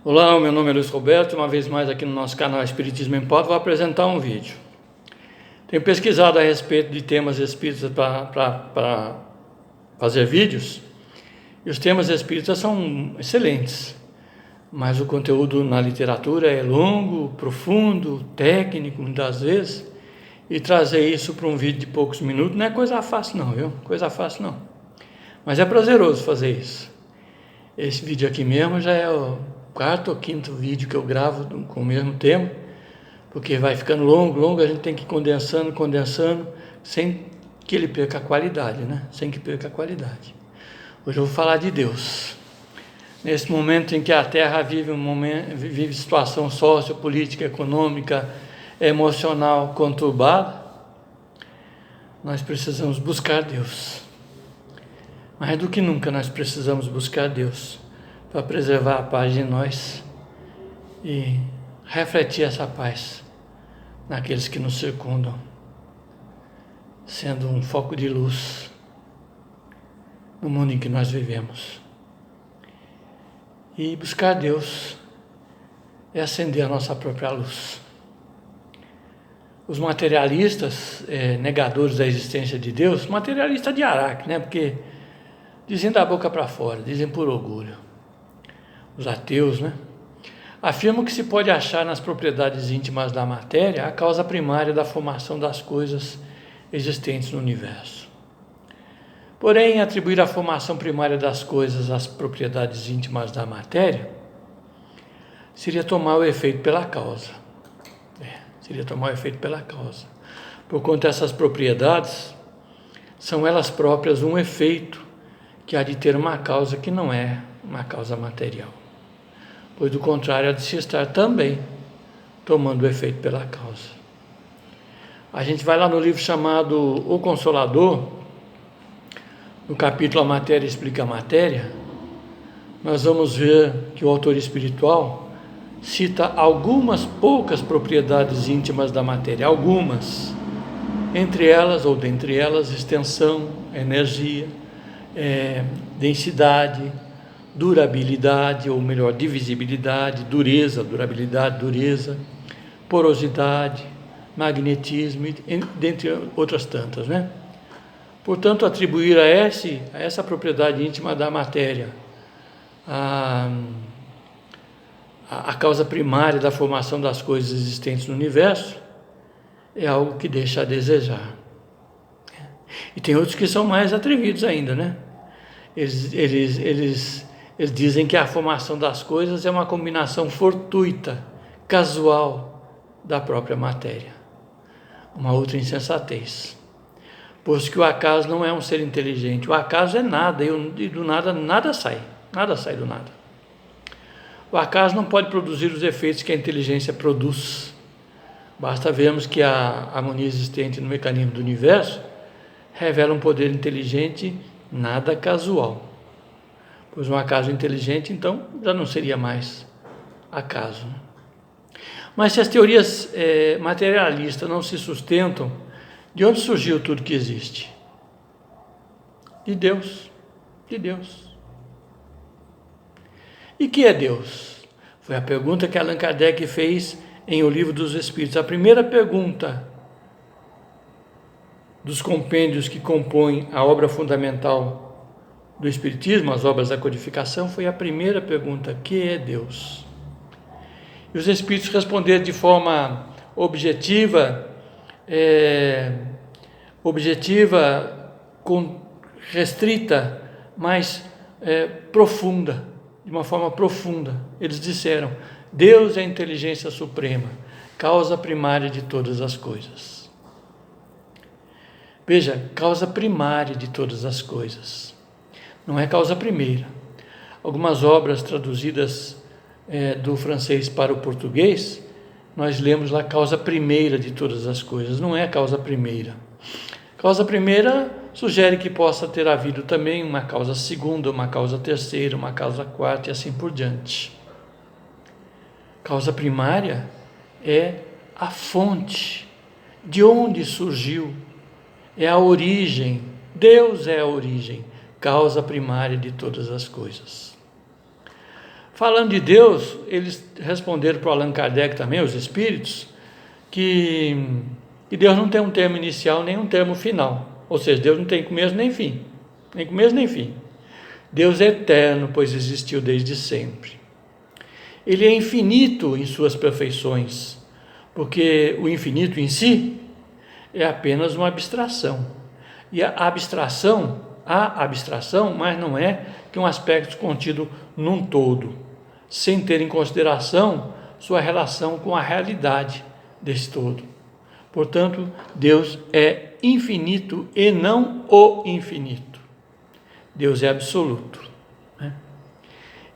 Olá, meu nome é Luiz Roberto, uma vez mais aqui no nosso canal Espiritismo em Pauta, vou apresentar um vídeo. Tenho pesquisado a respeito de temas espíritas para fazer vídeos, e os temas espíritas são excelentes, mas o conteúdo na literatura é longo, profundo, técnico, muitas vezes, e trazer isso para um vídeo de poucos minutos não é coisa fácil não, viu? Coisa fácil não. Mas é prazeroso fazer isso. Esse vídeo aqui mesmo já é o quarto ou quinto vídeo que eu gravo com o mesmo tema, porque vai ficando longo, a gente tem que ir condensando, sem que ele perca a qualidade, né? Sem que perca a qualidade. Hoje eu vou falar de Deus. Nesse momento em que a Terra vive situação sociopolítica, econômica, emocional conturbada, nós precisamos buscar Deus. Mais do que nunca nós precisamos buscar Deus para preservar a paz de nós e refletir essa paz naqueles que nos circundam, sendo um foco de luz no mundo em que nós vivemos. E buscar Deus é acender a nossa própria luz. Os materialistas, negadores da existência de Deus, materialista de Araque, né? Porque dizem da boca para fora, dizem por orgulho. Os ateus, né? Afirmam que se pode achar nas propriedades íntimas da matéria a causa primária da formação das coisas existentes no universo. Porém, atribuir a formação primária das coisas às propriedades íntimas da matéria seria tomar o efeito pela causa. Seria tomar o efeito pela causa. Porquanto essas propriedades são elas próprias um efeito que há de ter uma causa que não é uma causa material. Pois do contrário há de se estar também tomando o efeito pela causa. A gente vai lá no livro chamado O Consolador, no capítulo A Matéria Explica a Matéria, nós vamos ver que o autor espiritual cita algumas poucas propriedades íntimas da matéria, algumas, entre elas ou dentre elas, extensão, energia, densidade, durabilidade, ou melhor, divisibilidade, dureza, porosidade, magnetismo, dentre outras tantas, né? Portanto, atribuir a essa propriedade íntima da matéria a causa primária da formação das coisas existentes no universo é algo que deixa a desejar. E tem outros que são mais atrevidos ainda, né? Eles dizem que a formação das coisas é uma combinação fortuita, casual da própria matéria. Uma outra insensatez. Pois que o acaso não é um ser inteligente. O acaso é nada, e do nada, nada sai do nada. O acaso não pode produzir os efeitos que a inteligência produz. Basta vermos que a harmonia existente no mecanismo do universo revela um poder inteligente nada casual. Pois um acaso inteligente, então, já não seria mais acaso. Mas se as teorias materialistas não se sustentam, de onde surgiu tudo que existe? De Deus. De Deus. E que é Deus? Foi a pergunta que Allan Kardec fez em O Livro dos Espíritos. A primeira pergunta dos compêndios que compõem a obra fundamental do Espiritismo, as obras da codificação, foi a primeira pergunta: que é Deus? E os Espíritos responderam de forma objetiva, restrita, mas profunda, de uma forma profunda. Eles disseram: Deus é a inteligência suprema, causa primária de todas as coisas. Veja, causa primária de todas as coisas. Não é causa primeira. Algumas obras traduzidas do francês para o português, nós lemos lá causa primeira de todas as coisas. Não é a causa primeira. Causa primeira sugere que possa ter havido também uma causa segunda, uma causa terceira, uma causa quarta e assim por diante. Causa primária é a fonte, de onde surgiu, é a origem. Deus é a origem, causa primária de todas as coisas. Falando de Deus, eles responderam para o Allan Kardec também, os espíritos, que Deus não tem um termo inicial nem um termo final. Ou seja, Deus não tem começo nem fim. Nem começo nem fim. Deus é eterno, pois existiu desde sempre. Ele é infinito em suas perfeições, porque o infinito em si é apenas uma abstração. E a abstração, mas não é que um aspecto contido num todo, sem ter em consideração sua relação com a realidade desse todo. Portanto, Deus é infinito e não o infinito. Deus é absoluto, né?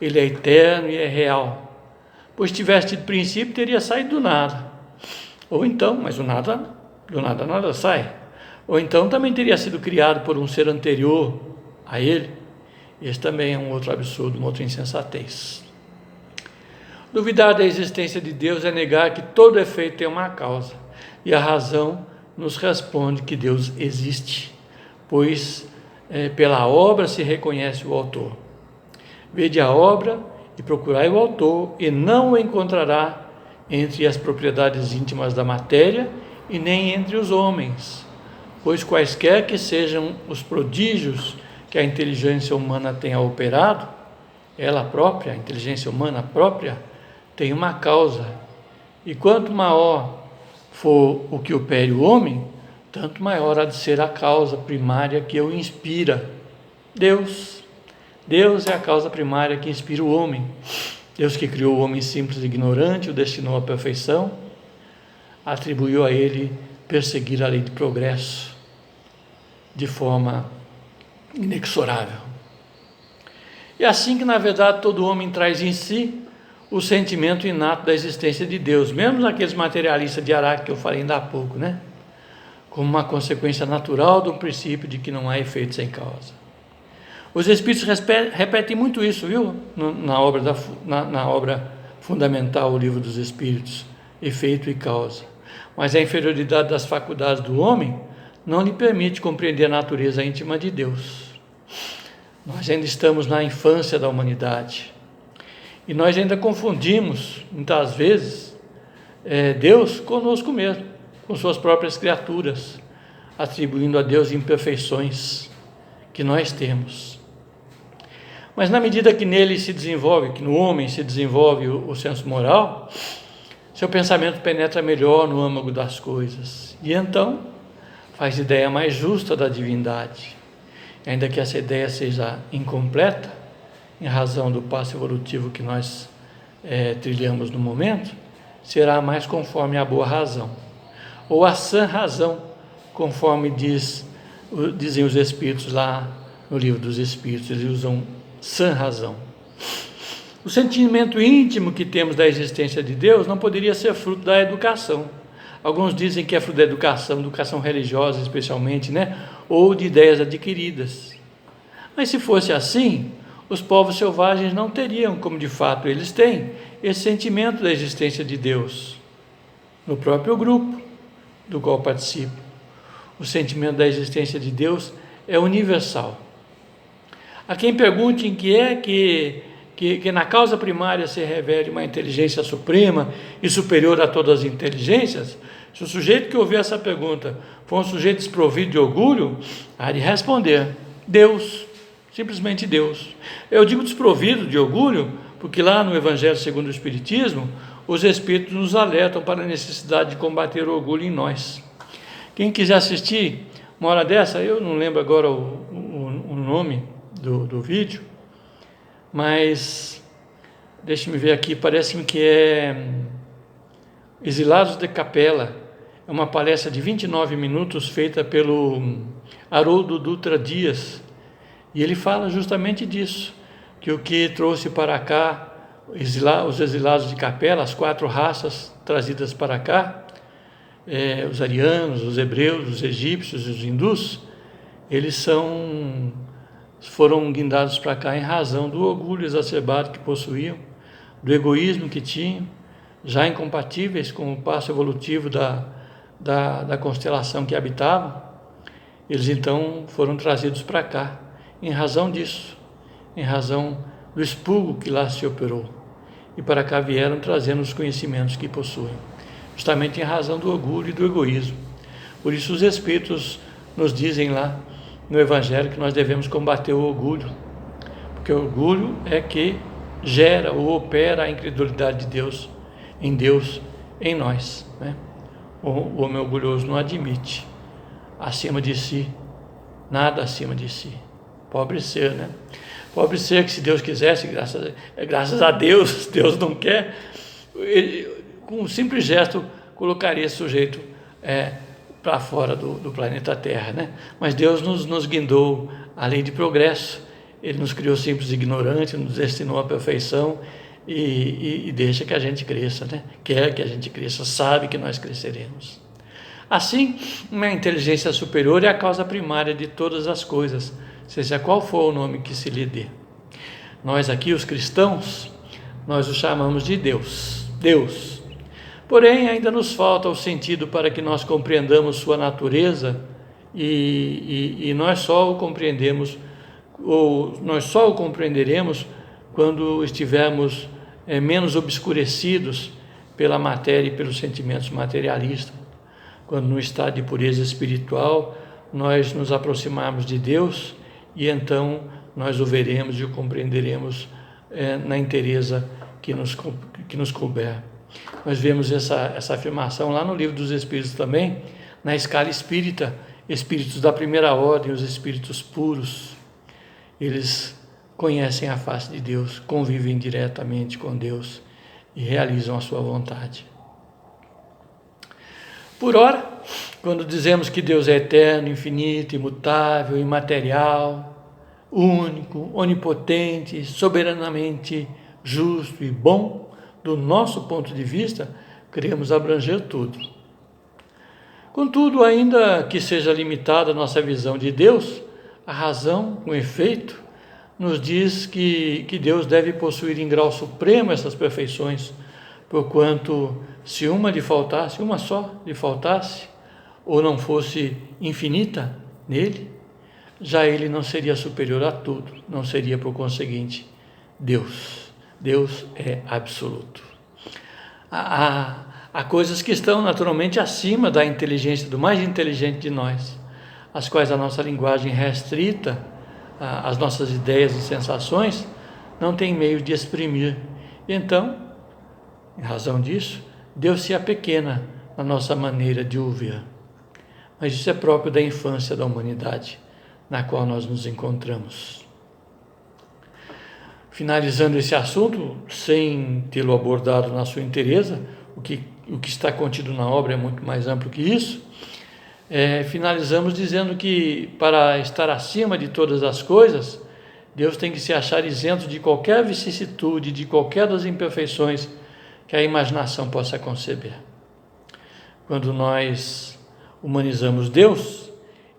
Ele é eterno e é real. Pois se tivesse tido princípio, teria saído do nada. Ou então, mas do nada sai. Ou então também teria sido criado por um ser anterior a ele. Esse também é um outro absurdo, uma outra insensatez. Duvidar da existência de Deus é negar que todo efeito tem uma causa. E a razão nos responde que Deus existe, pois pela obra se reconhece o autor. Vede a obra e procurai o autor, e não o encontrará entre as propriedades íntimas da matéria e nem entre os homens, pois quaisquer que sejam os prodígios que a inteligência humana tenha operado, ela própria, a inteligência humana própria, tem uma causa, e quanto maior for o que opere o homem, tanto maior há de ser a causa primária que o inspira. Deus é a causa primária que inspira o homem. Deus que criou o homem simples e ignorante, o destinou à perfeição, atribuiu a ele perseguir a lei de progresso de forma inexorável. E assim que, na verdade, todo homem traz em si o sentimento inato da existência de Deus, mesmo aqueles materialistas de Araque que eu falei ainda há pouco, né? Como uma consequência natural do princípio de que não há efeito sem causa. Os Espíritos repetem muito isso, viu? Na obra fundamental, o Livro dos Espíritos, Efeito e Causa. Mas a inferioridade das faculdades do homem não lhe permite compreender a natureza íntima de Deus. Nós ainda estamos na infância da humanidade. E nós ainda confundimos, muitas vezes, Deus conosco mesmo, com suas próprias criaturas, atribuindo a Deus imperfeições que nós temos. Mas na medida que nele se desenvolve, que no homem se desenvolve o senso moral, seu pensamento penetra melhor no âmago das coisas, e então faz ideia mais justa da divindade. Ainda que essa ideia seja incompleta, em razão do passo evolutivo que nós trilhamos no momento, será mais conforme a boa razão, ou a sã razão, conforme dizem os Espíritos lá no Livro dos Espíritos. Eles usam sã razão. O sentimento íntimo que temos da existência de Deus não poderia ser fruto da educação. Alguns dizem que é fruto da educação religiosa especialmente, né? Ou de ideias adquiridas. Mas se fosse assim, os povos selvagens não teriam, como de fato eles têm, esse sentimento da existência de Deus. No próprio grupo do qual participo, o sentimento da existência de Deus é universal. A quem pergunte em que é que na causa primária se revela uma inteligência suprema e superior a todas as inteligências, se o sujeito que ouvir essa pergunta for um sujeito desprovido de orgulho, há de responder: Deus, simplesmente Deus. Eu digo desprovido de orgulho porque lá no Evangelho segundo o Espiritismo, os Espíritos nos alertam para a necessidade de combater o orgulho em nós. Quem quiser assistir uma hora dessa, eu não lembro agora o nome do vídeo, mas deixe-me ver aqui, parece-me que é Exilados de Capela. É uma palestra de 29 minutos feita pelo Haroldo Dutra Dias, e ele fala justamente disso, que o que trouxe para cá os exilados de Capela, as 4 raças trazidas para cá, os arianos, os hebreus, os egípcios e os hindus, eles foram guindados para cá em razão do orgulho exacerbado que possuíam, do egoísmo que tinham, já incompatíveis com o passo evolutivo da constelação que habitavam. Eles então foram trazidos para cá em razão disso, em razão do expurgo que lá se operou. e para cá vieram trazendo os conhecimentos que possuem, justamente em razão do orgulho e do egoísmo. Por isso os Espíritos nos dizem lá no Evangelho que nós devemos combater o orgulho, porque o orgulho é que gera ou opera a incredulidade de Deus, em nós, né? O homem orgulhoso não admite acima de si, nada acima de si. Pobre ser, né? Pobre ser que, se Deus quisesse, graças a Deus, Deus não quer, ele, com um simples gesto, colocaria esse sujeito para fora do planeta Terra, né? Mas Deus nos guindou à lei de progresso. Ele nos criou simples e ignorantes, nos destinou à perfeição e deixa que a gente cresça, né? Quer que a gente cresça, sabe que nós cresceremos. Assim, uma inteligência superior é a causa primária de todas as coisas, seja qual for o nome que se lhe dê. Nós aqui, os cristãos, nós o chamamos de Deus. Deus. Porém, ainda nos falta o sentido para que nós compreendamos sua natureza e nós só o compreendemos, ou nós só o compreenderemos quando estivermos menos obscurecidos pela matéria e pelos sentimentos materialistas. Quando no estado de pureza espiritual nós nos aproximarmos de Deus, e então nós o veremos e o compreenderemos na inteireza que nos couber. Nós vemos essa afirmação lá no Livro dos Espíritos também, na escala espírita, espíritos da primeira ordem, os espíritos puros, eles conhecem a face de Deus, convivem diretamente com Deus e realizam a sua vontade. Por ora, quando dizemos que Deus é eterno, infinito, imutável, imaterial, único, onipotente, soberanamente justo e bom, do nosso ponto de vista, queremos abranger tudo. Contudo, ainda que seja limitada a nossa visão de Deus, a razão, com efeito, nos diz que Deus deve possuir em grau supremo essas perfeições, porquanto se uma só lhe faltasse, ou não fosse infinita nele, já ele não seria superior a tudo, não seria, por conseguinte, Deus. Deus é absoluto. Há coisas que estão naturalmente acima da inteligência do mais inteligente de nós, as quais a nossa linguagem restrita, as nossas ideias e sensações, não tem meio de exprimir. Então, em razão disso, Deus se apequena na nossa maneira de o ver. Mas isso é próprio da infância da humanidade, na qual nós nos encontramos. Finalizando esse assunto, sem tê-lo abordado na sua inteireza, o que está contido na obra é muito mais amplo que isso, finalizamos dizendo que, para estar acima de todas as coisas, Deus tem que se achar isento de qualquer vicissitude, de qualquer das imperfeições que a imaginação possa conceber. Quando nós humanizamos Deus,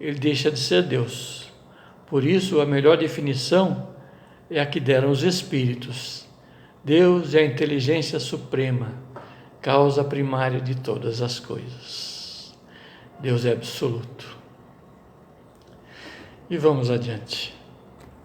ele deixa de ser Deus. Por isso, a melhor definição é a que deram os Espíritos. Deus é a inteligência suprema, causa primária de todas as coisas. Deus é absoluto. E vamos adiante.